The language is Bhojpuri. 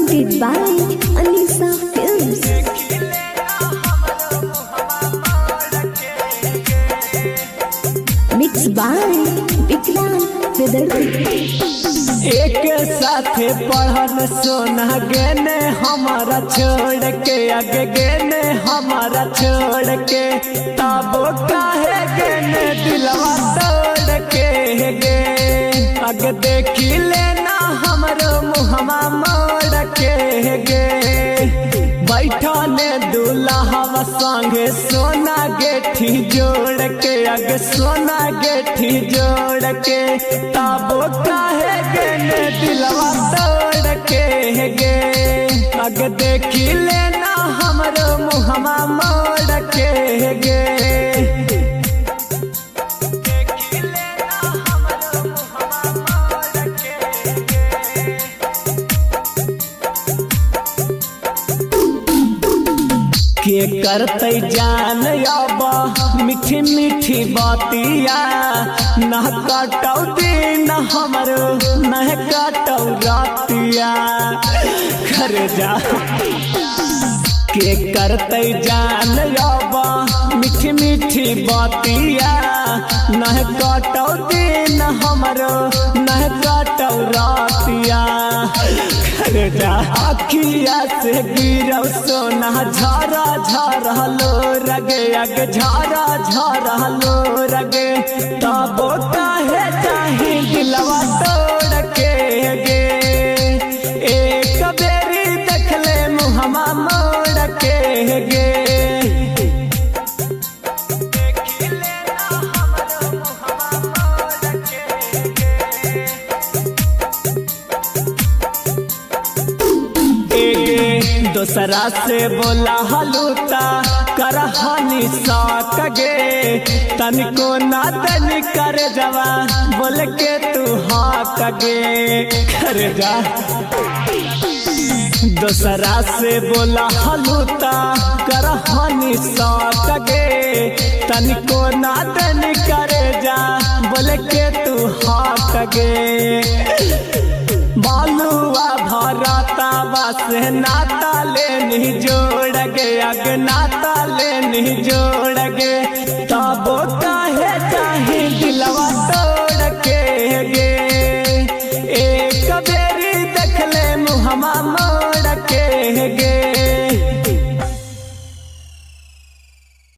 presented by Anisa Films. Mixed by Vikram Vidarthi. एक साथे पढ़न सोना गेने हमारा छोड़ के आगे गेने हमारा छोड़ के तब काहे गेने दिलवा तोड़ के गे आगे देखी लेना हमारो मुहमा मोड़ के गे बैठने दूल्हा संगे सोना गेठी जोड़ के आगे सोना गेठी जोड़ के तब काहे गेने दिलवा तोड़ के गे आगे देखी लेना हमरो मुहमा मोड़ के गे के करते जान अब मीठी मीठी बातिया न कटौ दिन हमरो न कटौ रातिया घर जा के करते जान अब मीठी मीठी बातिया न कटौ दिन हमरो न कटौ रातिया अखिया से गिरौ सोना झारा झारा लो रगे अगे झारा झारा लो रगे तब काहे चाही दिलवा तोड़ के गे एक बेरी देखले मुहमा मोड़ के गे दोसरा से बोला हलूता करहानी साक गे तनिको ना तन कर जवा बोल के तू हाक गे कर जा दोसरा से बोला हलूता करहानी साक गे तनिको ना तन कर जा बोल के तू हाक गे बालुआ भराता बस नाता लेनी जोड़ गे अग नाता लेनी जोड़ गे तब